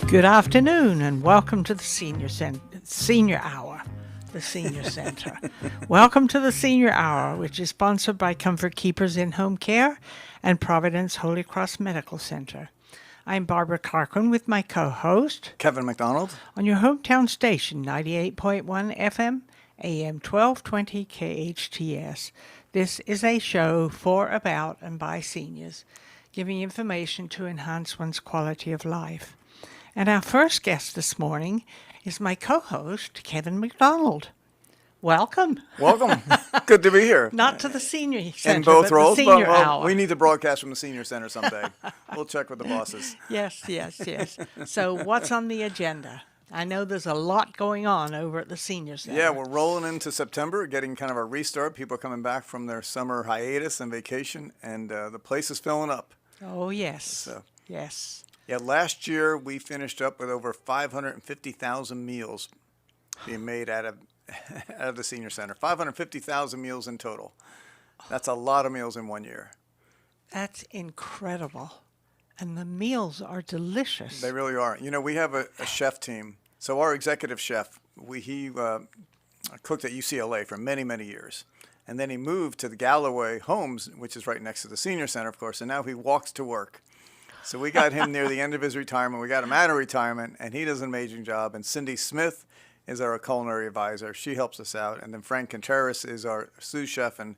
Good afternoon and welcome to the Senior Hour, the Senior Center. Welcome to the Senior Hour, which is sponsored by Comfort Keepers in-Home Care and Providence Holy Cross Medical Center. I'm Barbara Cochran with my co-host, Kevin MacDonald, on your hometown station, 98.1 FM, AM 1220 KHTS. This is a show for, about, and by seniors, giving information to enhance one's quality of life. And our first guest this morning is my co-host, Kevin MacDonald. Welcome. Welcome. Good to be here. Not to the Senior Center, in both but roles, the Senior but Hour. we need to broadcast from the Senior Center someday. We'll check with the bosses. Yes. So what's on the agenda? I know there's a lot going on over at the Senior Center. Yeah, we're rolling into September, getting kind of a restart. People are coming back from their summer hiatus and vacation, and the place is filling up. Oh, yes. Yes. Yeah, last year we finished up with over 550,000 meals being made out of the Senior Center. 550,000 meals in total. That's a lot of meals in 1 year. That's incredible. And the meals are delicious. They really are. You know, we have a chef team. So our executive chef, he cooked at UCLA for many, many years. And then he moved to the Laraway homes, which is right next to the Senior Center, of course, and now he walks to work. So we got him near the end of his retirement. We got him out of retirement, and he does an amazing job. And Cindy Smith is our culinary advisor. She helps us out. And then Frank Contreras is our sous chef, and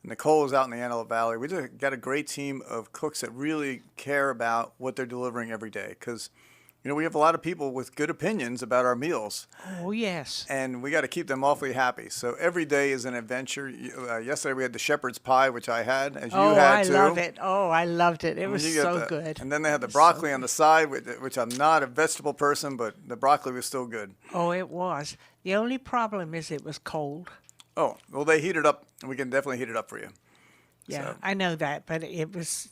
Nicole is out in the Antelope Valley. We just got a great team of cooks that really care about what they're delivering every day. Because, you know, we have a lot of people with good opinions about our meals. Oh, yes. And we got to keep them awfully happy. So every day is an adventure. Yesterday we had the shepherd's pie, which I had, as you had too. Oh, I love it. Oh, I loved it. It was so good. And then they had the broccoli on the side, which I'm not a vegetable person, but the broccoli was still good. Oh, it was. The only problem is it was cold. Oh, well, they heat it up. We can definitely heat it up for you. Yeah, So. I know that, but it was,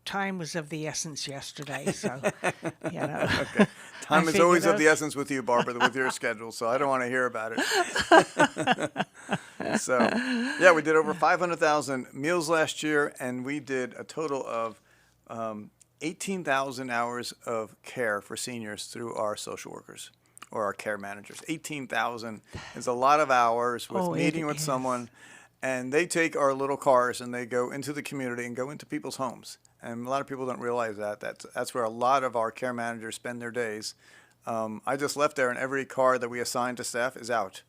time was of the essence yesterday, so, Okay. Time is always of the essence with you, Barbara, with your schedule, so I don't want to hear about it. So, yeah, we did over 500,000 meals last year, and we did a total of 18,000 hours of care for seniors through our social workers or our care managers. 18,000 is a lot of hours with meeting with someone. And they take our little cars and they go into the community and go into people's homes. And a lot of people don't realize that. That's where a lot of our care managers spend their days. I just left there, and every car that we assign to staff is out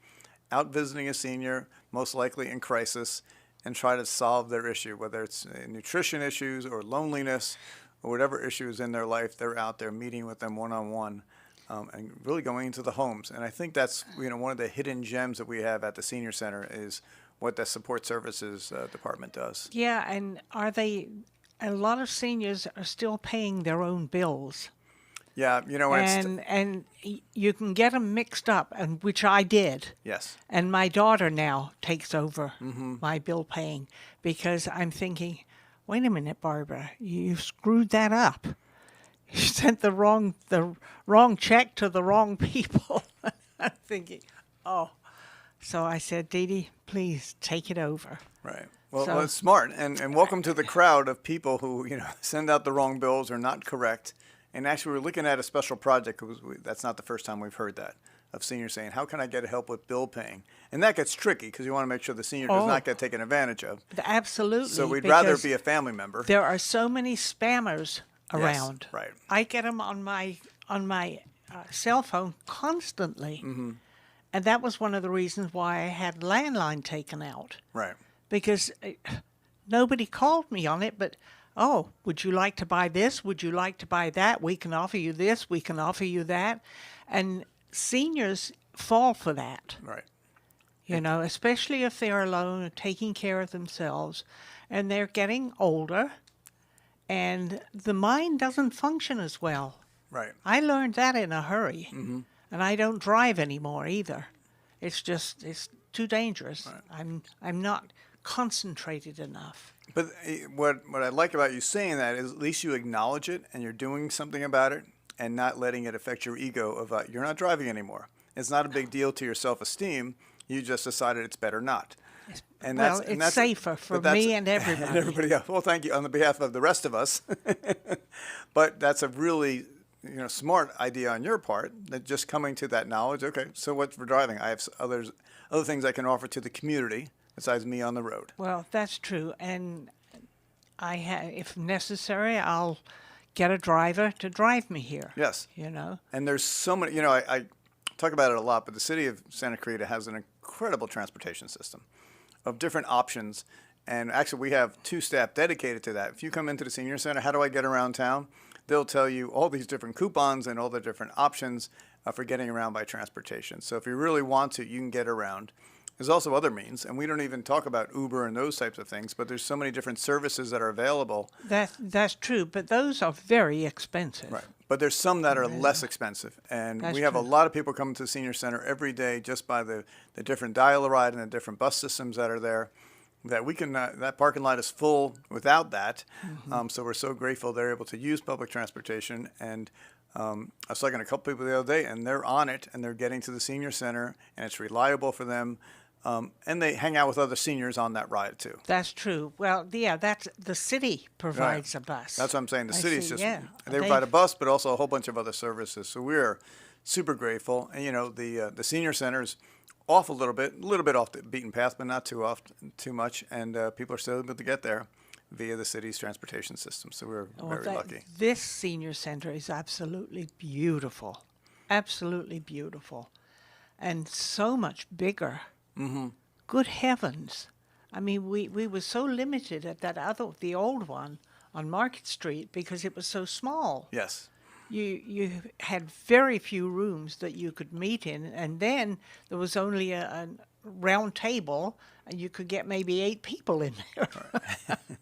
visiting a senior, most likely in crisis, and try to solve their issue, whether it's nutrition issues or loneliness or whatever issue is in their life. They're out there meeting with them one-on-one. And really going into the homes. And I think that's one of the hidden gems that we have at the Senior Center is what the support services department does. Yeah, and a lot of seniors are still paying their own bills. Yeah, and you can get them mixed up, and which I did. Yes. And my daughter now takes over my bill paying because I'm thinking, wait a minute, Barbara, you screwed that up. You sent the wrong check to the wrong people. I'm thinking, oh. So I said, Dee Dee, please take it over. Right. Well, it's smart. And welcome to the crowd of people who, send out the wrong bills or not correct. And actually, we're looking at a special project. That's not the first time we've heard that, of seniors saying, how can I get help with bill paying? And that gets tricky because you want to make sure the senior does not get taken advantage of. Absolutely. So we'd rather be a family member. There are so many spammers around. Yes, right. I get them on my cell phone constantly. Mm-hmm. And that was one of the reasons why I had landline taken out. Right. Because nobody called me on it, but, would you like to buy this? Would you like to buy that? We can offer you this. We can offer you that. And seniors fall for that. Right. Especially if they're alone, taking care of themselves, and they're getting older, and the mind doesn't function as well. Right. I learned that in a hurry. Mm-hmm. And I don't drive anymore either. It's too dangerous. Right. I'm not concentrated enough. But what I like about you saying that is at least you acknowledge it and you're doing something about it and not letting it affect your ego of you're not driving anymore. It's not a big deal to your self-esteem. You just decided it's better not. And it's safer for me and everybody. And everybody else. Well, thank you on the behalf of the rest of us. But that's a really smart idea on your part, that just coming to that knowledge. Okay, so what's for driving? I have other things I can offer to the community besides me on the road. Well, that's true. And if necessary, I'll get a driver to drive me here. Yes. And there's so many, I talk about it a lot, but the city of Santa Clarita has an incredible transportation system of different options. And actually, we have 2 staff dedicated to that. If you come into the senior center, how do I get around town? They'll tell you all these different coupons and all the different options for getting around by transportation. So if you really want to, you can get around. There's also other means, and we don't even talk about Uber and those types of things, but there's so many different services that are available. That's true, but those are very expensive. Right. But there's some that are less expensive. And we have a lot of people coming to the senior center every day just by the different dial-a-ride and the different bus systems that are there. That we can, that parking lot is full without that. So we're so grateful they're able to use public transportation. And I was talking to a couple people the other day, and they're on it, and they're getting to the senior center, and it's reliable for them. And they hang out with other seniors on that ride too. That's true. Well, yeah, that's the city provides a bus. That's what I'm saying. The city's just they they provide a bus, but also a whole bunch of other services. So we're super grateful. And the senior center is off a little bit off the beaten path, but not too much. And people are still able to get there via the city's transportation system. So we're very lucky. This senior center is absolutely beautiful, and so much bigger. Good heavens! I mean, we were so limited at the old one on Market Street because it was so small. Yes. You had very few rooms that you could meet in, and then there was only a round table, and you could get maybe 8 people in there.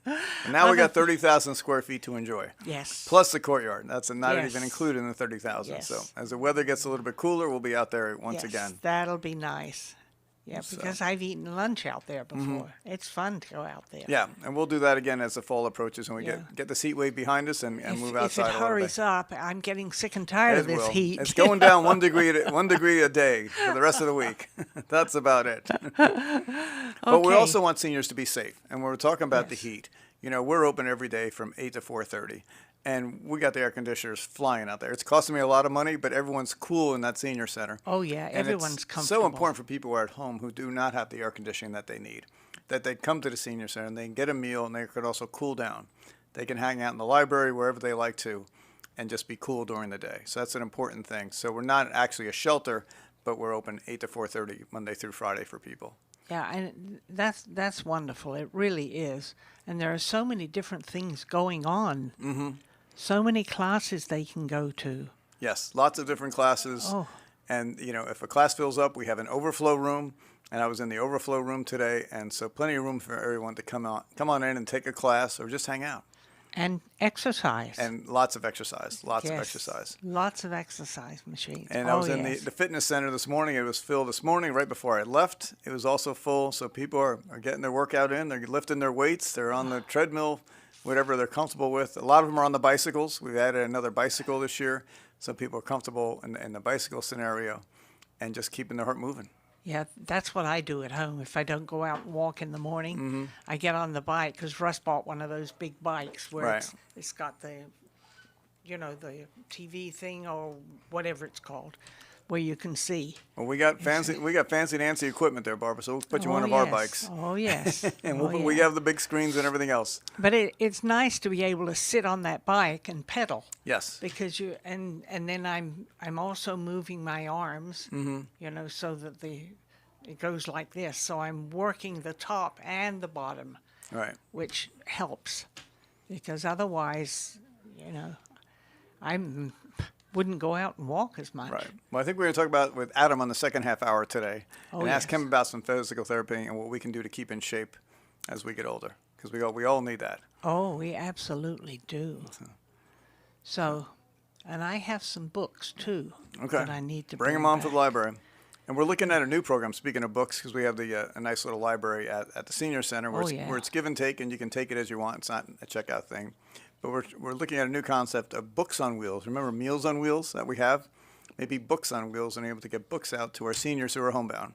And now we got 30,000 square feet to enjoy. Yes. Plus the courtyard. That's not even included in the 30,000. Yes. So as the weather gets a little bit cooler, we'll be out there once Yes, again. that'll be nice. Yeah, because I've eaten lunch out there before. It's fun to go out there. Yeah, and we'll do that again as the fall approaches when we get the heat wave behind us and move outside a little bit. If it hurries up, I'm getting sick and tired of this heat. It's going down 1 degree a day for the rest of the week. That's about it. But we also want seniors to be safe. And when we're talking about the heat, we're open every day from 8 to 4:30. And we got the air conditioners flying out there. It's costing me a lot of money, but everyone's cool in that senior center. Oh, yeah, everyone's comfortable. So important for people who are at home who do not have the air conditioning that they need, that they come to the senior center and they can get a meal and they could also cool down. They can hang out in the library, wherever they like to, and just be cool during the day. So that's an important thing. So we're not actually a shelter, but we're open 8 to 4:30 Monday through Friday for people. Yeah, and that's wonderful. It really is. And there are so many different things going on. So many classes they can go to. Yes, lots of different classes. Oh. And, if a class fills up, we have an overflow room. And I was in the overflow room today. And so plenty of room for everyone to come on in and take a class or just hang out. And exercise. And lots of exercise. Lots of exercise machines. And I was in the fitness center this morning. It was filled this morning right before I left. It was also full. So people are getting their workout in. They're lifting their weights. They're on the treadmill, whatever they're comfortable with. A lot of them are on the bicycles. We've added another bicycle this year. So people are comfortable in the bicycle scenario and just keeping their heart moving. Yeah, that's what I do at home. If I don't go out and walk in the morning, I get on the bike because Russ bought one of those big bikes where it's got the TV thing or whatever it's called, where you can see. Well, we got fancy Nancy equipment there, Barbara. So we'll put you on one of our bikes. Oh yes. And we have the big screens and everything else. But it's nice to be able to sit on that bike and pedal. Yes. Because and then I'm also moving my arms, so that it goes like this. So I'm working the top and the bottom. Right. Which helps, because otherwise, I wouldn't go out and walk as much. Right. Well, I think we're going to talk about with Adam on the second half hour today, and ask him about some physical therapy and what we can do to keep in shape as we get older, because we all need that. Oh, we absolutely do. So, and I have some books too that I need to bring them on to the library. And we're looking at a new program, speaking of books, because we have a nice little library at the senior center where it's give and take, and you can take it as you want. It's not a checkout thing. But we're looking at a new concept of books on wheels. Remember Meals on Wheels that we have? Maybe books on wheels, and able to get books out to our seniors who are homebound.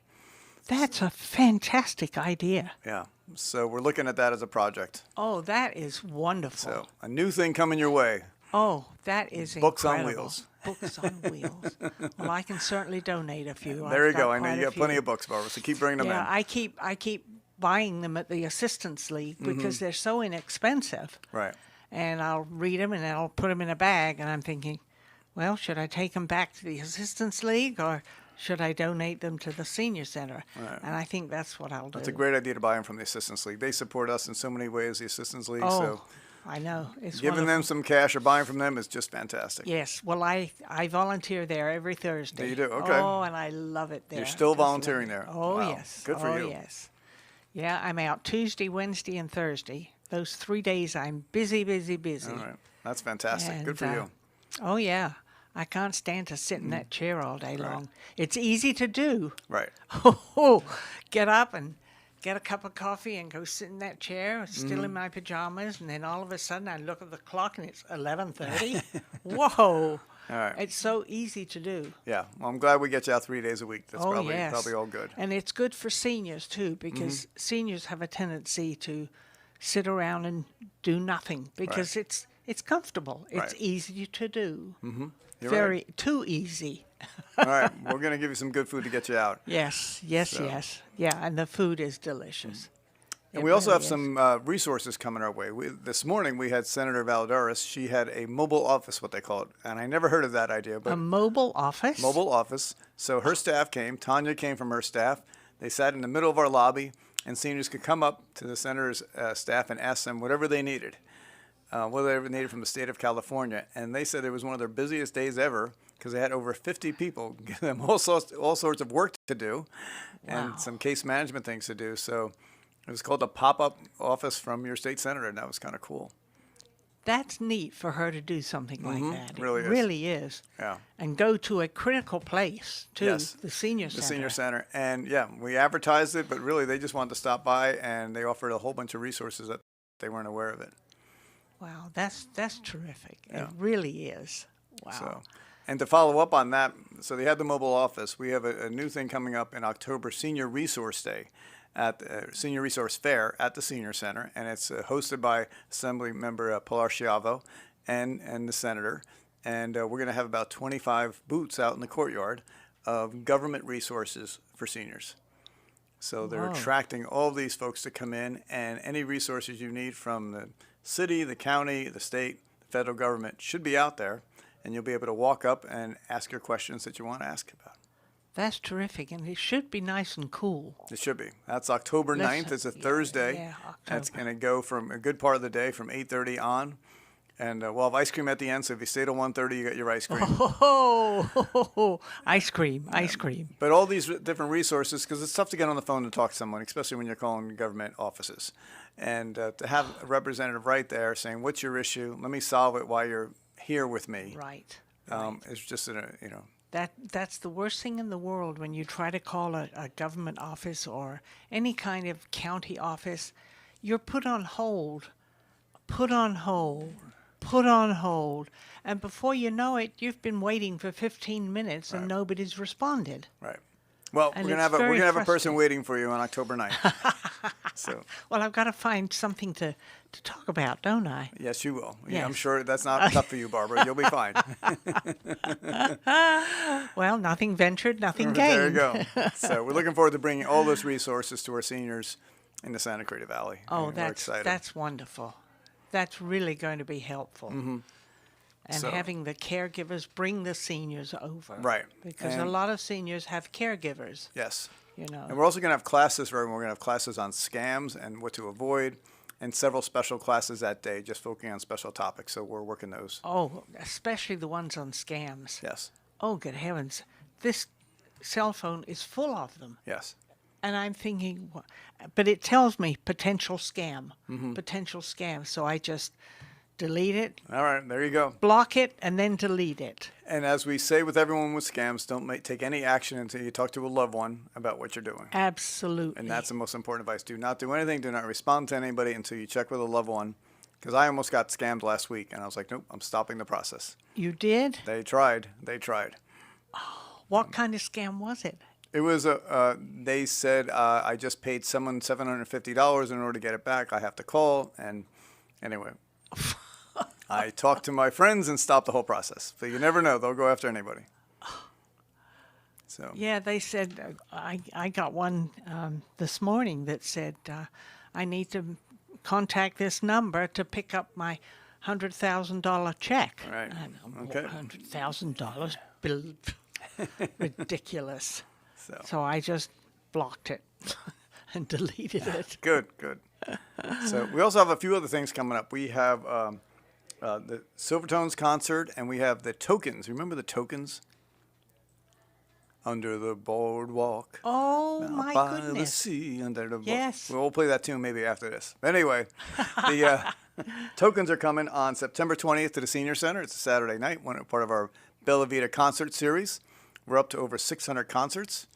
That's a fantastic idea. Yeah. So we're looking at that as a project. Oh, that is wonderful. So a new thing coming your way. Oh, that is Books on incredible. wheels. Books on wheels. Well, I can certainly donate a few. There I've you go. got I know quite you a got plenty few. of books, Barbara, so keep bringing them Yeah, in. I keep buying them at the Assistance League because they're so inexpensive. Right. And I'll read them and then I'll put them in a bag. And I'm thinking, well, should I take them back to the Assistance League or should I donate them to the Senior Center? Right. And I think that's what I'll do. It's a great idea to buy them from the Assistance League. They support us in so many ways, the Assistance League. Oh, So I know. It's giving wonderful. them some cash or buying from them is just fantastic. Yes. Well, I volunteer there every Thursday. You do? Okay. Oh, and I love it there. You're still Just love volunteering it. there. Oh, Wow. yes. Good for oh, you. yes. Yeah, I'm out Tuesday, Wednesday, and Thursday. Those 3 days I'm busy, busy, busy. All right. That's fantastic. Good for And, you. Oh, yeah. I can't stand to sit in that chair all day long. It's easy to do. Right. Oh, get up and get a cup of coffee and go sit in that chair, still in my pajamas, and then all of a sudden I look at the clock and it's 11:30. Whoa. All right. It's so easy to do. Yeah. Well, I'm glad we get you out 3 days a week. That's Oh, probably yes. probably all good. And it's good for seniors, too, because seniors have a tendency to sit around and do nothing because it's comfortable. It's Right. easy to do. You're Very too easy. All right. We're going to give you some good food to get you out. Yes, yes, So- yes. Yeah, and the food is delicious. And It we also really have is. some resources coming our way. This morning we had Senator Valadares. She had a mobile office, what they call it. And I never heard of that idea, but A mobile office? mobile office. So her staff came. Tanya came from her staff. They sat in the middle of our lobby, and seniors could come up to the senator's staff and ask them whatever they needed, whatever they needed from the state of California. And they said it was one of their busiest days ever because they had over 50 people give them all sorts of work to do Wow. and some case management things to do. So it was called a pop-up office from your state senator, and that was kind of cool. That's neat for her to do something like that. Really it is. really is. Yeah. And go to a critical place, too, Yes. the senior The center. senior center. And yeah, we advertised it, but really they just wanted to stop by, and they offered a whole bunch of resources that they weren't aware of it. Wow, that's terrific. Yeah. It really is. Wow. So, and to follow up on that, so they had the mobile office. We have a new thing coming up in October, Senior Resource Day, at the Senior Resource Fair at the Senior Center, and it's hosted by Assembly Member Pilar Schiavo and the Senator. And we're going to have about 25 booths out in the courtyard of government resources for seniors. So they're Wow. attracting all these folks to come in, and any resources you need from the city, the county, the state, the federal government should be out there, and you'll be able to walk up and ask your questions that you want to ask about. That's terrific, and it should be nice and cool. It should be. That's October 9th. It's a Thursday. Yeah, That's October. going to go from a good part of the day from 8:30 on. And we'll have ice cream at the end, so if you stay till 1:30, you get your ice cream. Oh, ice cream, ice cream. But all these different resources, because it's tough to get on the phone and talk to someone, especially when you're calling government offices. And to have a representative right there saying, what's your issue? Let me solve it while you're here with me. Right. It's just, That's the worst thing in the world when you try to call a government office or any kind of county office. You're put on hold, put on hold, put on hold. And before you know it, you've been waiting for 15 minutes and nobody's responded. right. Well, And we're gonna it's have very a person frustrating. waiting for you on October 9th. So Well, I've got to find something to talk about, don't I? yes, you will. Yeah, I'm Yes. sure that's not tough for you, Barbara. You'll be fine. Well, nothing ventured, nothing There you gained. go. So we're looking forward to bringing all those resources to our seniors in the Santa Clarita Valley. Oh, And we're excited. that's wonderful. That's really going to be helpful. And So- having the caregivers bring the seniors over. Right. Because a And- lot of seniors have caregivers, Yes. you know. And we're also going to have classes for everyone. We're going to have classes on scams and what to avoid, and several special classes that day, just focusing on special topics. So we're working those. Oh, especially the ones on scams. Yes. Oh, good heavens. This cell phone is full of them. Yes. And I'm thinking, but it tells me potential scam, Mm-hmm. potential scam. So I just delete it, All right. There you go. block it, and then delete it. And as we say with everyone with scams, don't take any action until you talk to a loved one about what you're doing. Absolutely. And that's the most important advice. Do not do anything. Do not respond to anybody until you check with a loved one. Because I almost got scammed last week, and I was like, nope, I'm stopping the process. You did? They tried. They tried. What kind of scam was it? It was they said I just paid someone $750 in order to get it back. I have to call, and anyway, I talked to my friends and stopped the whole process. But you never know; they'll go after anybody. So Yeah, they said, I got one this morning that said, I need to contact this number to pick up my $100,000 check. Right. And Okay. $100,000? Ridiculous. So So I just blocked it and deleted it. good. So we also have a few other things coming up. We have the Silvertones concert, and we have the Tokens. Remember the Tokens? Under the boardwalk. Oh, Out my by the goodness. sea, under the Yes. We'll play that tune maybe after this. Anyway, the Tokens are coming on September 20th to the Senior Center. It's a Saturday night, part of our Bella Vita concert series. We're up to over 600 concerts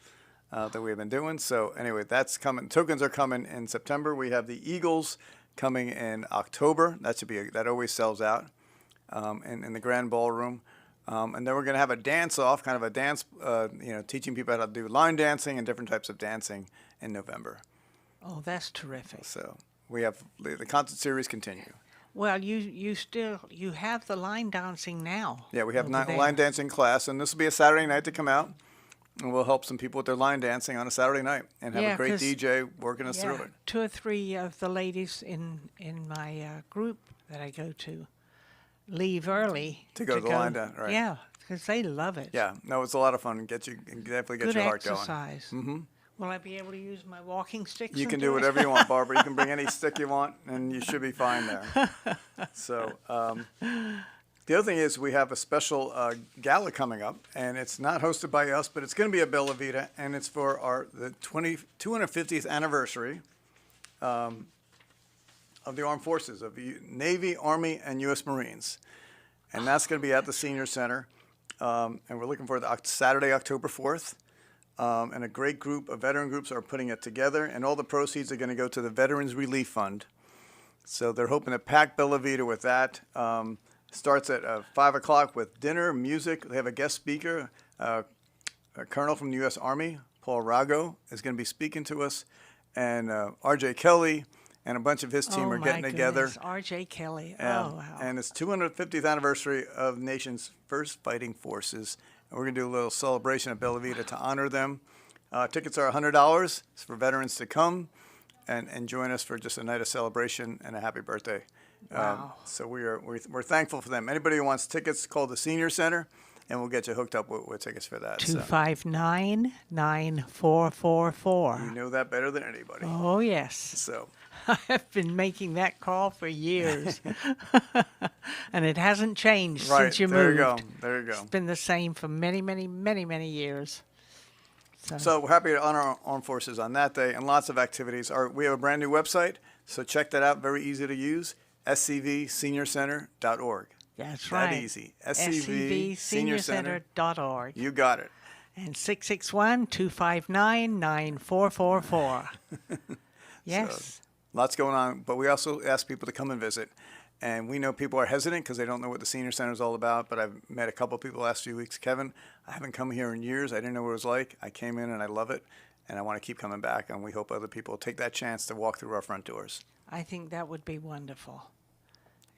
that we've been doing. So anyway, that's coming. Tokens are coming in September. We have the Eagles coming in October. That always sells out in the Grand Ballroom. And then we're going to have a dance-off, kind of a dance, teaching people how to do line dancing and different types of dancing in November. Oh, that's terrific. So we have the concert series continue. Well, you have the line dancing now. Yeah, we have over there. line dancing class, and this will be a Saturday night to come out, and we'll help some people with their line dancing on a Saturday night and have Yeah, a great 'cause- DJ working us through Yeah, it. 2 or 3 of the ladies in my group that I go to leave early To go to the line dance, right. Yeah, because they love it. Yeah, no, it's a lot of fun. Definitely get Good your heart going. exercise. Mm-hmm. Will I be able to use my walking sticks? You and can do it? whatever you want, Barbara. You can bring any stick you want, and you should be fine there. So the other thing is we have a special gala coming up, and it's not hosted by us, but it's going to be at Bella Vita, and it's for the 250th anniversary of the Armed Forces, of the Navy, Army, and U.S. Marines. And that's going to be at the Senior Center. And we're looking for Saturday, October 4th. And a great group of veteran groups are putting it together, and all the proceeds are going to go to the Veterans Relief Fund. So they're hoping to pack Bella Vita with that. Starts at 5 o'clock with dinner, music. They have a guest speaker, a colonel from the U.S. Army, Paul Rago, is going to be speaking to us, and R.J. Kelly and a bunch of his team Oh, are my getting together. goodness, R.J. Kelly. Yeah. Oh, wow. And it's 250th anniversary of the nation's first fighting forces. And we're going to do a little celebration at Bella Vita to honor them. Tickets are $100. It's for veterans to come and join us for just a night of celebration and a happy birthday. Wow. So we're thankful for them. Anybody who wants tickets, call the Senior Center, and we'll get you hooked up with tickets for that. 259-9444. You know that better than anybody. Oh, yes. So I have been making that call for years. And it hasn't changed right, since you there moved. you go. There you go. It's been the same for many, many, many, many years. So we're happy to honor our armed forces on that day, and lots of activities. We have a brand new website, so check that out. Very easy to use, scvseniorcenter.org. That's right. That easy. scvseniorcenter.org. You got it. And 661-259-9444. Yes. So, lots going on, but we also ask people to come and visit. And we know people are hesitant because they don't know what the Senior Center is all about, but I've met a couple of people the last few weeks. Kevin, I haven't come here in years. I didn't know what it was like. I came in and I love it, and I want to keep coming back, and we hope other people take that chance to walk through our front doors. I think that would be wonderful.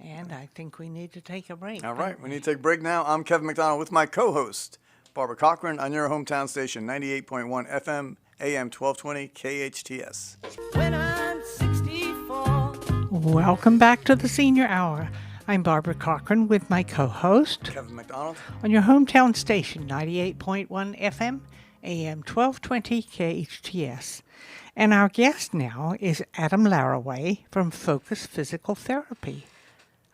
And I think we need to take a break. All right, we need to take a break now. I'm Kevin MacDonald with my co-host, Barbara Cochran, on your hometown station, 98.1 FM, AM 1220, KHTS. When I'm 64. Welcome back to the Senior Hour. I'm Barbara Cochran with my co-host Kevin MacDonald. on your hometown station, 98.1 FM, AM 1220, KHTS. And our guest now is Adam Laraway from Focus Physical Therapy.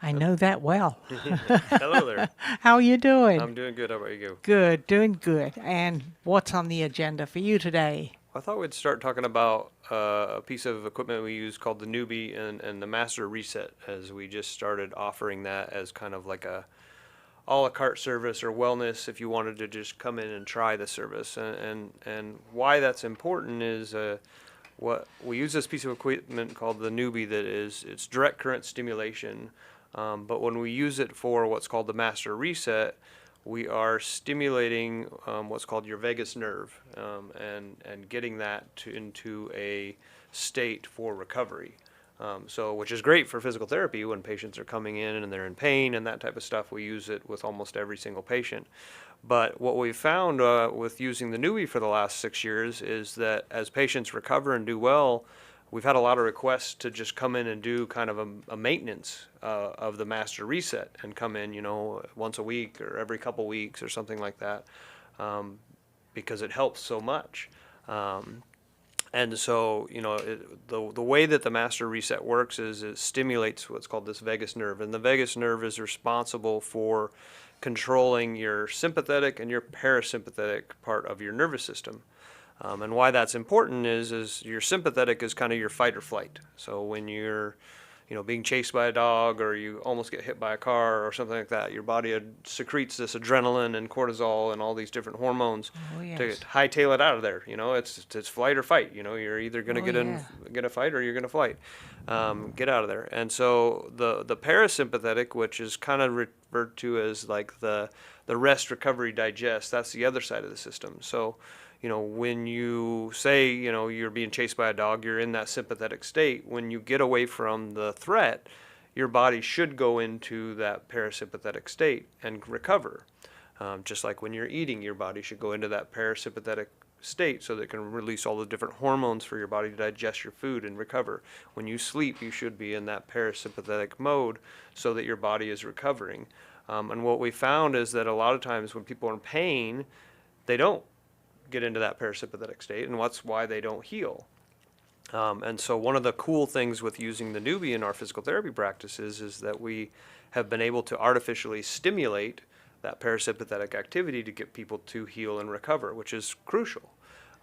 I know that well. Hello there. How are you doing? I'm doing good. How about you? Good, doing good. And what's on the agenda for you today? I thought we'd start talking about a piece of equipment we use called the Neubie and the Master Reset, as we just started offering that as kind of like a a la carte service or wellness if you wanted to just come in and try the service. And why that's important is what we use this piece of equipment called the Neubie it's direct current stimulation. But when we use it for what's called the Master Reset, we are stimulating what's called your vagus nerve and getting that into a state for recovery. So, which is great for physical therapy when patients are coming in and they're in pain and that type of stuff. We use it with almost every single patient. But what we've found with using the Neubie for the last 6 years is that as patients recover and do well, we've had a lot of requests to just come in and do kind of a maintenance of the master reset and come in, once a week or every couple weeks or something like that, because it helps so much. And so, the way that the master reset works is it stimulates what's called this vagus nerve. And the vagus nerve is responsible for controlling your sympathetic and your parasympathetic part of your nervous system. And why that's important is your sympathetic is kind of your fight or flight. So when you're being chased by a dog or you almost get hit by a car or something like that, your body secretes this adrenaline and cortisol and all these different hormones to hightail it out of there. It's flight or fight. You're either going to get a fight or you're going to flight. Get out of there. And so the parasympathetic, which is kind of referred to as like the rest, recovery, digest, that's the other side of the system. So when you say, you're being chased by a dog, you're in that sympathetic state. When you get away from the threat, your body should go into that parasympathetic state and recover. Just like when you're eating, your body should go into that parasympathetic state so that it can release all the different hormones for your body to digest your food and recover. When you sleep, you should be in that parasympathetic mode so that your body is recovering. And what we found is that a lot of times when people are in pain, they don't get into that parasympathetic state, and that's why they don't heal. And so one of the cool things with using the Neubie in our physical therapy practices is that we have been able to artificially stimulate that parasympathetic activity to get people to heal and recover, which is crucial.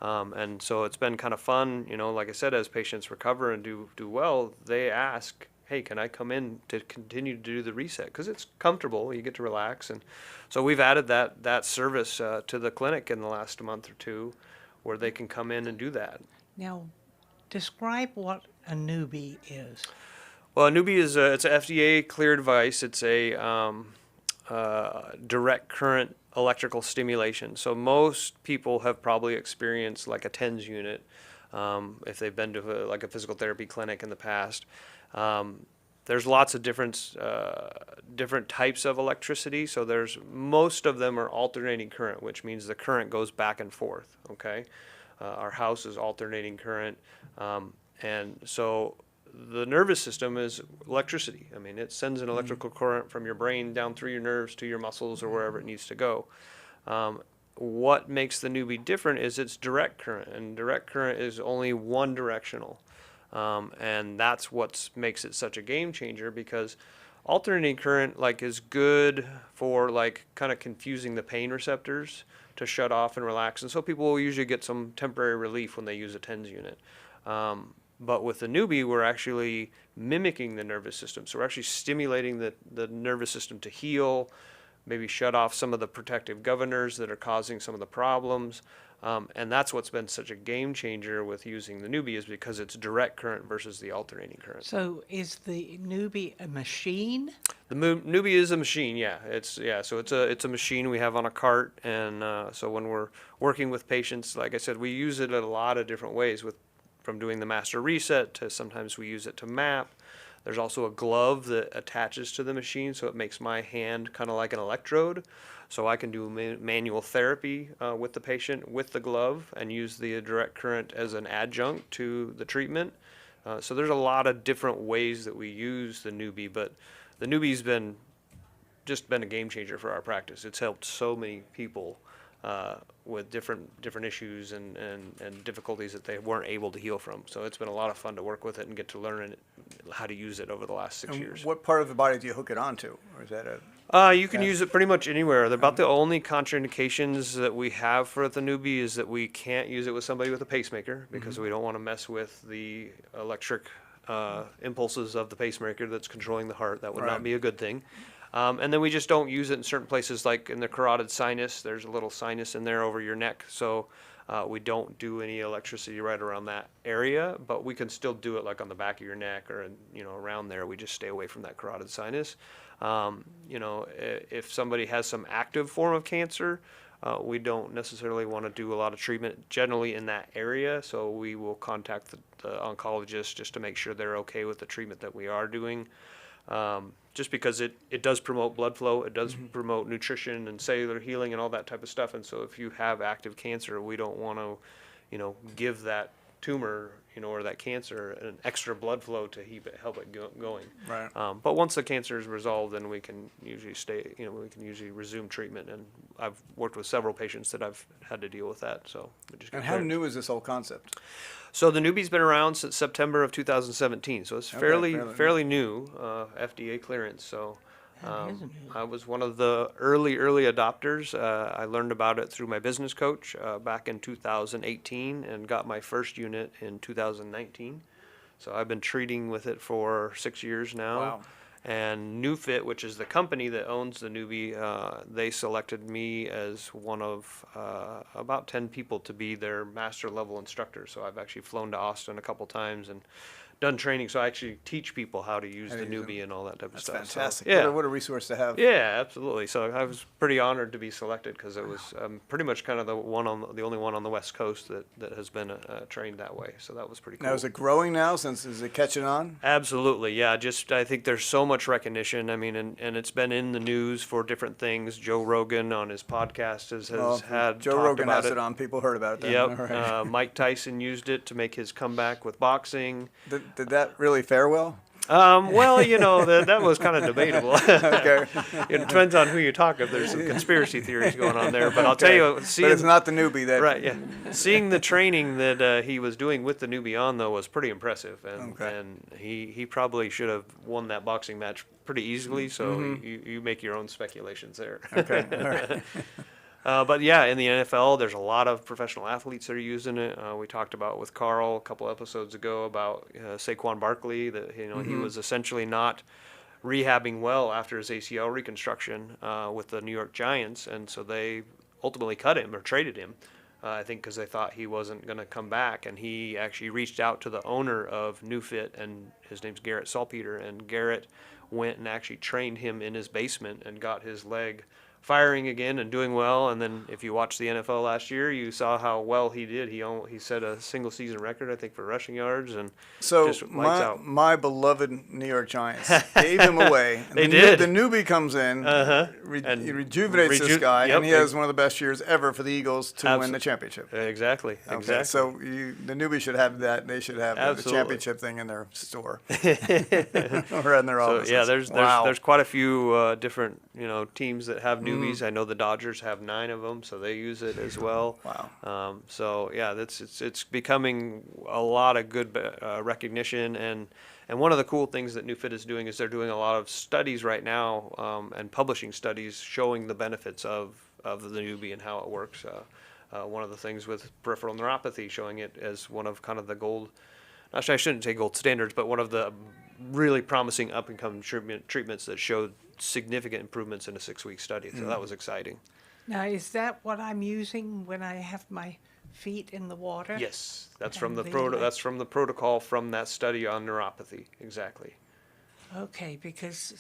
And so it's been kind of fun, like I said, as patients recover and do well, they ask, hey, can I come in to continue to do the reset? Because it's comfortable, you get to relax. And so we've added that service to the clinic in the last month or two where they can come in and do that. Now, describe what a Neubie is. Well, a Neubie is it's an FDA cleared device. It's a direct current electrical stimulation. So most people have probably experienced like a TENS unit if they've been to a physical therapy clinic in the past. There's lots of different types of electricity. So most of them are alternating current, which means the current goes back and forth. Okay, our house is alternating current, and so the nervous system is electricity. I mean, it sends an electrical current from your brain down through your nerves to your muscles or wherever it needs to go. What makes the Neubie different is it's direct current, and direct current is only one directional. And that's what makes it such a game changer, because alternating current is good for kind of confusing the pain receptors to shut off and relax. And so people will usually get some temporary relief when they use a TENS unit. But with the Neubie, we're actually mimicking the nervous system. So we're actually stimulating the nervous system to heal, maybe shut off some of the protective governors that are causing some of the problems. And that's what's been such a game changer with using the Neubie, is because it's direct current versus the alternating current. So is the Neubie a machine? The Neubie is a machine, yeah. So it's a machine we have on a cart, and so when we're working with patients, like I said, we use it in a lot of different ways, from doing the master reset to sometimes we use it to map. There's also a glove that attaches to the machine, so it makes my hand kind of like an electrode. So I can do manual therapy with the patient with the glove and use the direct current as an adjunct to the treatment. So there's a lot of different ways that we use the Neubie, but the Neubie's been a game changer for our practice. It's helped so many people with different issues and difficulties that they weren't able to heal from. So it's been a lot of fun to work with it and get to learn how to use it over the last 6 years. What part of the body do you hook it onto? Or is that you can use it pretty much anywhere. About the only contraindications that we have for the Neubie is that we can't use it with somebody with a pacemaker, because we don't want to mess with the electric impulses of the pacemaker that's controlling the heart. That would not be a good thing. And then we just don't use it in certain places, like in the carotid sinus. There's a little sinus in there over your neck, so we don't do any electricity right around that area, but we can still do it like on the back of your neck or around there. We just stay away from that carotid sinus. If somebody has some active form of cancer, we don't necessarily want to do a lot of treatment generally in that area, so we will contact the oncologist just to make sure they're okay with the treatment that we are doing. Just because it does promote blood flow, it does promote nutrition and cellular healing and all that type of stuff. And so if you have active cancer, we don't want to, give that tumor, or that cancer an extra blood flow to help it going. Right. But once the cancer is resolved, then we can usually we can usually resume treatment. And I've worked with several patients that I've had to deal with that. So we just And how new is this whole concept? So the Neubie's been around since September of 2017, so it's fairly new, FDA clearance. So I was one of the early adopters. I learned about it through my business coach back in 2018 and got my first unit in 2019. So I've been treating with it for 6 years now. Wow. And NewFit, which is the company that owns the Neubie, they selected me as one of about 10 people to be their master level instructor. So I've actually flown to Austin a couple times and done training. So I actually teach people how to use the Neubie and all that type of stuff. That's fantastic. So, yeah. What a resource to have. Yeah, absolutely. So I was pretty honored to be selected because it was pretty much kind of the only one on the West Coast that has been trained that way. So that was pretty cool. Now, is it growing now? Is it catching on? Absolutely, yeah. I think there's so much recognition. I mean, and it's been in the news for different things. Joe Rogan on his podcast has had Joe talked Rogan about has it on. People heard about it. Then. Yep. All right. Mike Tyson used it to make his comeback with boxing. Did that really fare well? Well, that was kind of debatable. Okay. It depends on who you talk of. There's some conspiracy theories going on there, but I'll tell you, But it's not the Neubie that. right, yeah, seeing the training that he was doing with the Neubie on though was pretty impressive, and he probably should have won that boxing match pretty easily. So you make your own speculations there. Okay. All right. But yeah, in the NFL, there's a lot of professional athletes that are using it. We talked about with Carl a couple episodes ago about Saquon Barkley, that he was essentially not rehabbing well after his ACL reconstruction with the New York Giants, and so they ultimately cut him or traded him. I think because they thought he wasn't going to come back, and he actually reached out to the owner of NewFit, and his name's Garrett Salpeter, and Garrett went and actually trained him in his basement and got his leg firing again and doing well. And then if you watched the NFL last year, you saw how well he did. He set a single season record, I think, for rushing yards, and So just lights out. my beloved New York Giants gave him away. And They did. The Newbie comes in, And he rejuvenates this guy, yep. and he has one of the best years ever for the Eagles to win the championship. Exactly. Okay, Exactly. so the Newbie should have that. They should have the Absolutely. championship thing in their store or in their So offices. yeah, there's Wow. quite a few different teams that have Newbies. I know the Dodgers have 9 of them, so they use it as well. Wow. So yeah, it's becoming a lot of good recognition, and one of the cool things that NewFit is doing is they're doing a lot of studies right now and publishing studies showing the benefits of the Neubie and how it works. One of the things with peripheral neuropathy, showing it as one of kind of the gold. Actually, I shouldn't say gold standards, but one of the really promising up-and-coming treatments that showed significant improvements in a 6-week study. So that was exciting. Now, is that what I'm using when I have my feet in the water? Yes, that's And from the the, that's from the protocol from that study on neuropathy. Exactly. Okay, because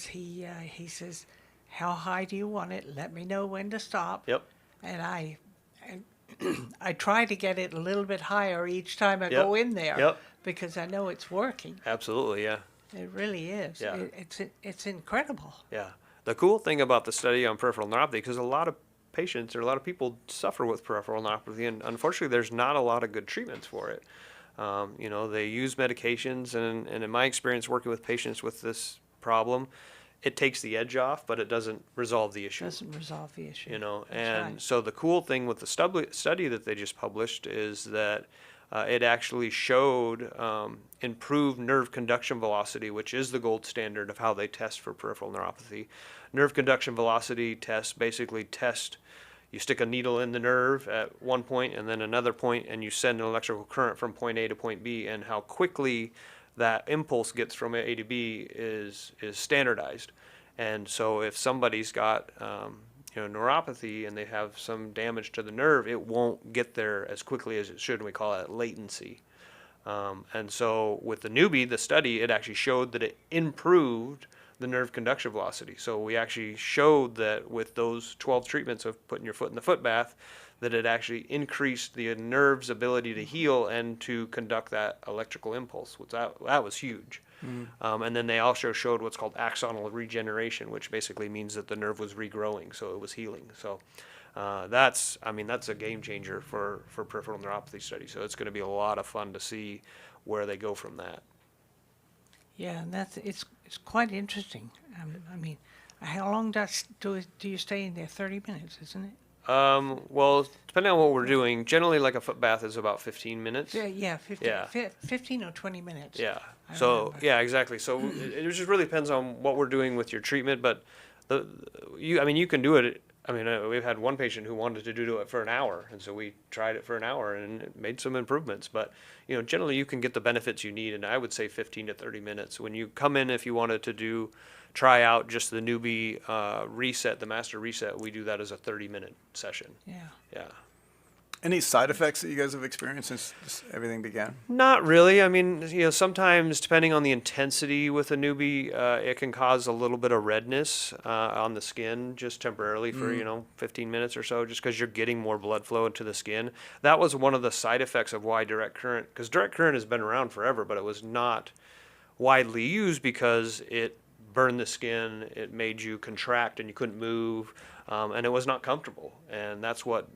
he says, how high do you want it? Let me know when to stop. Yep. And I try to get it a little bit higher each time I Yep. go in there. Yep. Because I know it's working. Absolutely. Yeah. It really is. Yeah. It's incredible. Yeah. The cool thing about the study on peripheral neuropathy, because a lot of patients or a lot of people suffer with peripheral neuropathy, and unfortunately, there's not a lot of good treatments for it. They use medications, and in my experience working with patients with this problem, it takes the edge off, but it doesn't resolve the issue. Doesn't resolve the issue. That's And right. so the cool thing with the study that they just published is that it actually showed improved nerve conduction velocity, which is the gold standard of how they test for peripheral neuropathy. Nerve conduction velocity tests basically you stick a needle in the nerve at one point and then another point, and you send an electrical current from point A to point B, and how quickly that impulse gets from A to B is standardized. And so if somebody's got neuropathy and they have some damage to the nerve, it won't get there as quickly as it should, and we call that latency. And so with the Neubie, the study, it actually showed that it improved the nerve conduction velocity. So we actually showed that with those 12 treatments of putting your foot in the foot bath, that it actually increased the nerve's ability to heal and to conduct that electrical impulse. That was huge. And then they also showed what's called axonal regeneration, which basically means that the nerve was regrowing, so it was healing. So that's a game changer for peripheral neuropathy studies. So it's going to be a lot of fun to see where they go from that. Yeah, and it's quite interesting. I mean, how long do you stay in there? 30 minutes, isn't it? Well, depending on what we're doing, generally like a foot bath is about 15 minutes. Yeah, 15, Yeah. 15 or 20 minutes. Yeah. I So remember. yeah, exactly. So it just really depends on what we're doing with your treatment. But you can do it. I mean, we've had one patient who wanted to do it for an hour, and so we tried it for an hour and it made some improvements. But generally you can get the benefits you need, and I would say 15 to 30 minutes. When you come in, if you wanted to try out just the Neubie reset, the master reset, we do that as a 30-minute session. Yeah. Yeah. Any side effects that you guys have experienced since everything began? Not really. I mean, sometimes depending on the intensity with a Neubie, it can cause a little bit of redness on the skin just temporarily for, 15 minutes or so, just because you're getting more blood flow into the skin. That was one of the side effects of why direct current, because direct current has been around forever, but it was not widely used because it burned the skin, it made you contract and you couldn't move, and it was not comfortable. And that's what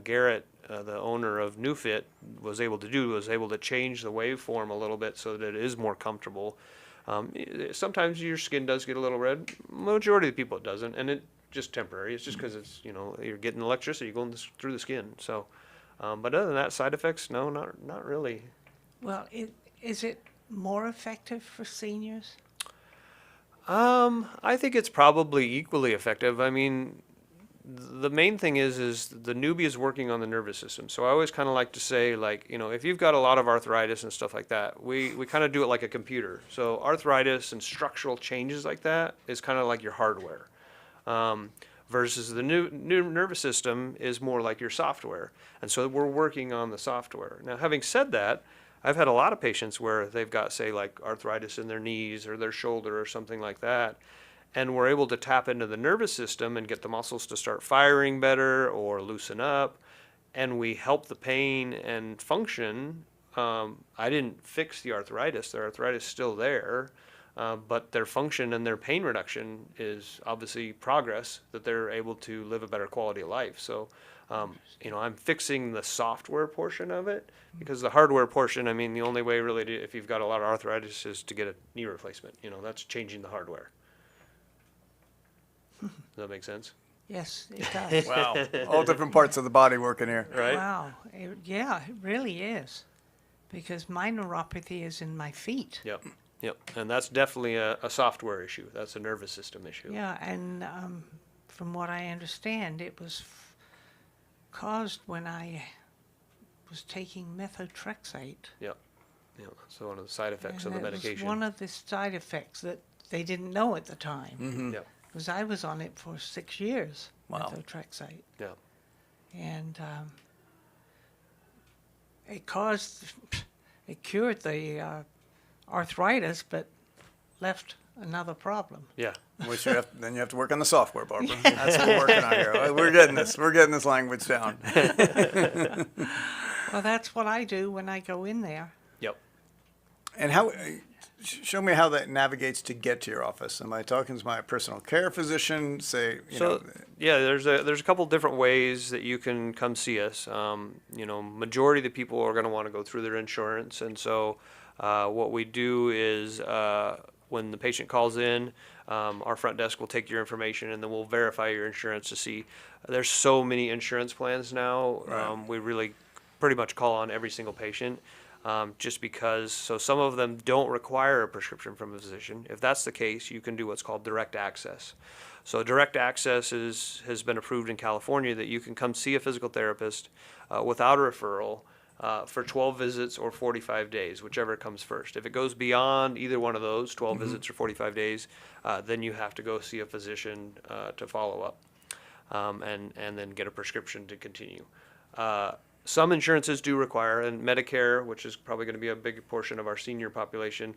Garrett, the owner of NewFit, was able to do, was able to change the waveform a little bit so that it is more comfortable. Sometimes your skin does get a little red. Majority of the people it doesn't, and it's just temporary. It's just because it's, you're getting electricity going through the skin. So, but other than that, side effects, no, not really. Well, is it more effective for seniors? I think it's probably equally effective. I mean, the main thing is the Neubie is working on the nervous system. So I always kind of like to say, if you've got a lot of arthritis and stuff like that, we kind of do it like a computer. So arthritis and structural changes like that is kind of like your hardware. Versus the new nervous system is more like your software. And so we're working on the software. Now, having said that, I've had a lot of patients where they've got, say, like arthritis in their knees or their shoulder or something like that, and we're able to tap into the nervous system and get the muscles to start firing better or loosen up, and we help the pain and function. I didn't fix the arthritis. Their arthritis is still there, but their function and their pain reduction is obviously progress, that they're able to live a better quality of life. So, I'm fixing the software portion of it, because the hardware portion, I mean, the only way really if you've got a lot of arthritis is to get a knee replacement. That's changing the hardware. Does that make sense? Yes, it does. Wow. All different parts of the body working here. Right? Wow. Yeah, it really is. Because my neuropathy is in my feet. Yep. And that's definitely a software issue. That's a nervous system issue. Yeah, and from what I understand, it was caused when I was taking methotrexate. Yep. So one of the side effects And of the that was medication. one of the side effects that they didn't know at the time. Yep. Because I was on it for 6 years, Wow. methotrexate. Yeah. And it cured the arthritis, but left another problem. Yeah. Which then you have to work on the software, Barbara. That's what we're working on here. We're getting this. We're getting this language down. Well, that's what I do when I go in there. Yep. And how? Show me how that navigates to get to your office. Am I talking to my personal care physician? Say, Yeah, there's a couple different ways that you can come see us. Majority of the people are going to want to go through their insurance, and so what we do is when the patient calls in, our front desk will take your information, and then we'll verify your insurance to see. There's so many insurance plans now. Right. We really pretty much call on every single patient. Just because, so some of them don't require a prescription from a physician. If that's the case, you can do what's called direct access. So direct access has been approved in California, that you can come see a physical therapist without a referral for 12 visits or 45 days, whichever comes first. If it goes beyond either one of those, 12 visits or 45 days, then you have to go see a physician to follow up and then get a prescription to continue. Some insurances do require, and Medicare, which is probably going to be a big portion of our senior population,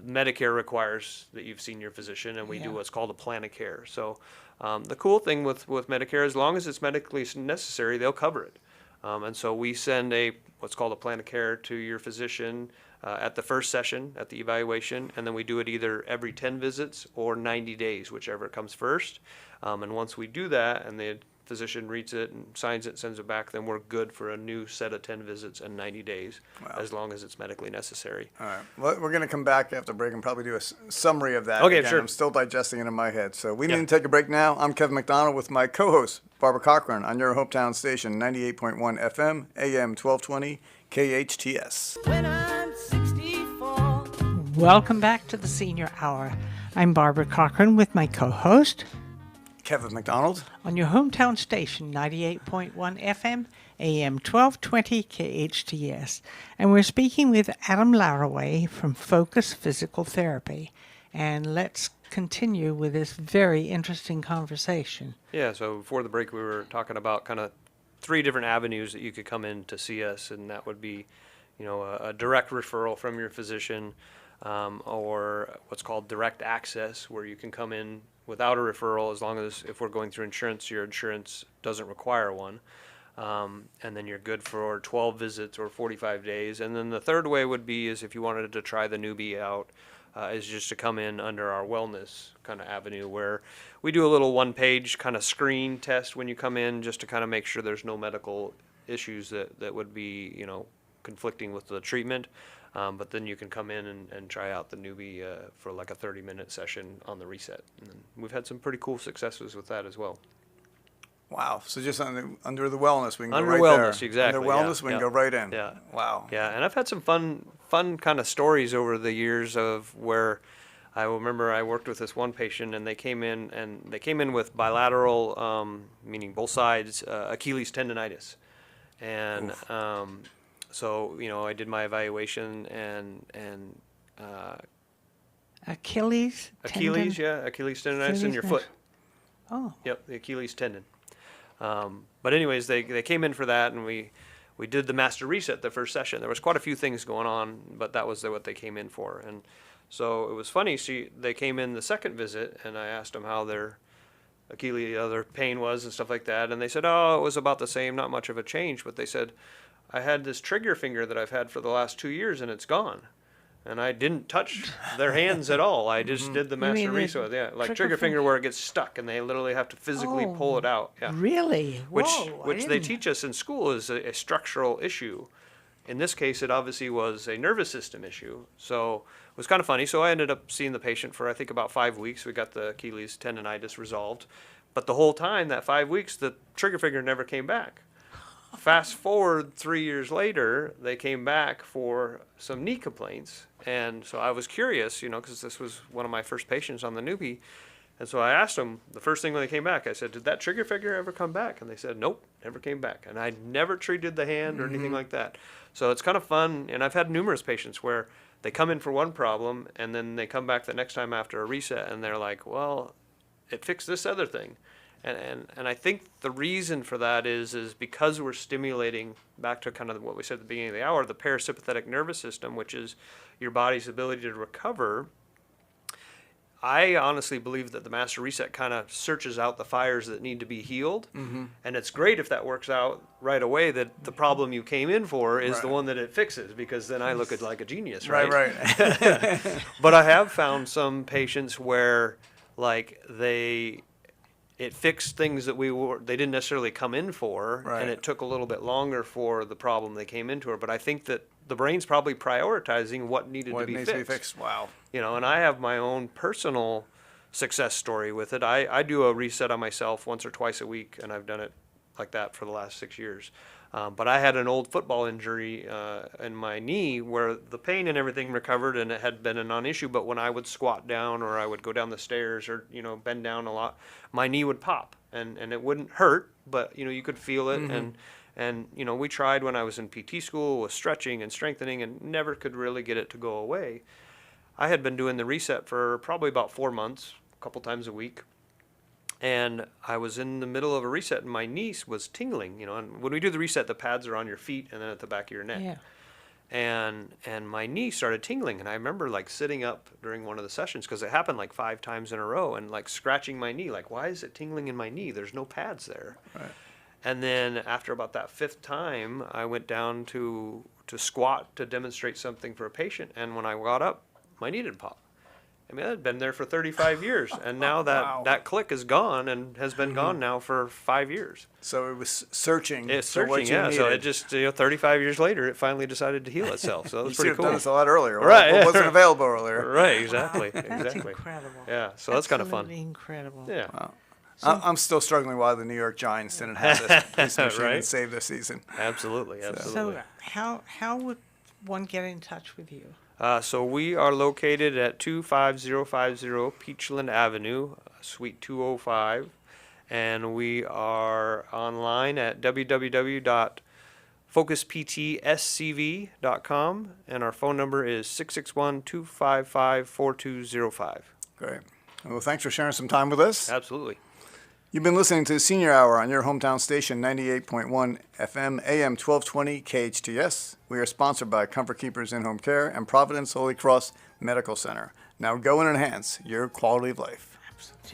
Medicare requires that you've seen your physician, and we do Yeah. what's called a plan of care. So the cool thing with Medicare, as long as it's medically necessary, they'll cover it. And so we send what's called a plan of care to your physician at the first session, at the evaluation, and then we do it either every 10 visits or 90 days, whichever comes first. And once we do that and the physician reads it and signs it, sends it back, then we're good for a new set of 10 visits and 90 days, as long as it's medically necessary. All right. Well, we're going to come back after break and probably do a summary of that. Okay, again. sure. I'm still digesting it in my head. So we Yeah. need to take a break now. I'm Kevin MacDonald with my co-host, Barbara Cochran, on your hometown station, 98.1 FM, AM 1220, KHTS. When I'm 64. Welcome back to the Senior Hour. I'm Barbara Cochran with my co-host Kevin MacDonald. on your hometown station, 98.1 FM, AM 1220 KHTS. And we're speaking with Adam Laraway from Focus Physical Therapy. And let's continue with this very interesting conversation. Yeah, so before the break, we were talking about kind of 3 different avenues that you could come in to see us, and that would be, a direct referral from your physician, or what's called direct access, where you can come in without a referral, as long as if we're going through insurance, your insurance doesn't require one. And then you're good for 12 visits or 45 days. And then the third way would be is if you wanted to try the Neubie out, is just to come in under our wellness kind of avenue, where we do a little 1-page kind of screen test when you come in, just to kind of make sure there's no medical issues that would be, conflicting with the treatment. But then you can come in and try out the Neubie for like a 30-minute session on the reset. And we've had some pretty cool successes with that as well. Wow. So just under the wellness, we can Under go right there. wellness, exactly, Under wellness, yeah, we can yeah. go right in. Yeah. Wow. Yeah, and I've had some fun kind of stories over the years of where I remember I worked with this one patient, and they came in with bilateral, meaning both sides, Achilles tendonitis. And so, I did my evaluation and Achilles tendon? Achilles tendonitis in Achilles your nerve. foot. Oh, Yep, the Achilles tendon. But anyways, they came in for that, and we did the master reset the first session. There was quite a few things going on, but that was what they came in for. And so it was funny. They came in the second visit, and I asked them how their Achilles, their pain was and stuff like that. And they said, oh, it was about the same, not much of a change. But they said, I had this trigger finger that I've had for the last 2 years, and it's gone. And I didn't touch their hands at all. I just did the mean master the reset. Yeah, like trigger trigger finger? finger where it gets stuck, and they literally have to physically pull it out. Yeah. really? Which Whoa, I they didn't- teach us in school is a structural issue. In this case, it obviously was a nervous system issue. So it was kind of funny. So I ended up seeing the patient for, I think, about 5 weeks. We got the Achilles tendonitis resolved. But the whole time, that 5 weeks, the trigger finger never came back. Fast forward 3 years later, they came back for some knee complaints. And so I was curious, because this was one of my first patients on the Neubie. And so I asked them, the first thing when they came back, I said, did that trigger finger ever come back? And they said, nope, never came back. And I never treated the hand or anything like that. So it's kind of fun. And I've had numerous patients where they come in for one problem, and then they come back the next time after a reset, and they're like, well, it fixed this other thing. And I think the reason for that is because we're stimulating, back to kind of what we said at the beginning of the hour, the parasympathetic nervous system, which is your body's ability to recover. I honestly believe that the master reset kind of searches out the fires that need to be healed. Mm-hmm. And it's great if that works out right away, that the problem you came in for is the one that it fixes, because then I look at like a genius, right? Right. But I have found some patients where like it fixed things that they didn't necessarily come in for, Right. and it took a little bit longer for the problem they came into. But I think that the brain's probably prioritizing what needed What to be needs fixed. to be fixed? Wow. And I have my own personal success story with it. I do a reset on myself once or twice a week, and I've done it like that for the last 6 years. But I had an old football injury in my knee where the pain and everything recovered, and it had been a non-issue. But when I would squat down, or I would go down the stairs, or bend down a lot, my knee would pop, and it wouldn't hurt, but you could feel it. Mm-hmm. And we tried when I was in PT school with stretching and strengthening, and never could really get it to go away. I had been doing the reset for probably about 4 months, a couple times a week. And I was in the middle of a reset, and my knee was tingling, and when we do the reset, the pads are on your feet and then at the back of your neck. Yeah. and my knee started tingling, and I remember like sitting up during one of the sessions because it happened like 5 times in a row, and like scratching my knee, like, why is it tingling in my knee? There's no pads there. Right. And then after about that 5th time, I went down to squat to demonstrate something for a patient, and when I got up, my knee didn't pop. I mean, that had been there for 35 years, and now that Wow. that click is gone and has been gone now for 5 years. So it was searching. It's for what searching, you yeah. So needed. it just 35 years later, it finally decided to heal itself. So that You was should pretty have cool. done this a lot earlier. Right, It yeah. wasn't available earlier. Right, exactly, That's exactly. incredible. Yeah, so that's kind of fun. Absolutely incredible. Yeah. I'm still struggling why the New York Giants didn't have this machine Right. and save their season. Absolutely, absolutely. So how would one get in touch with you? So we are located at 25050 Peachland Avenue, Suite 205, and we are online at www.focusptscv.com, and our phone number is 661-255-4205. Great. Well, thanks for sharing some time with us. Absolutely. You've been listening to Senior Hour on your hometown station, 98.1 FM, AM 1220 KHTS. We are sponsored by Comfort Keepers In-Home Care and Providence Holy Cross Medical Center. Now go and enhance your quality of life. Absolutely.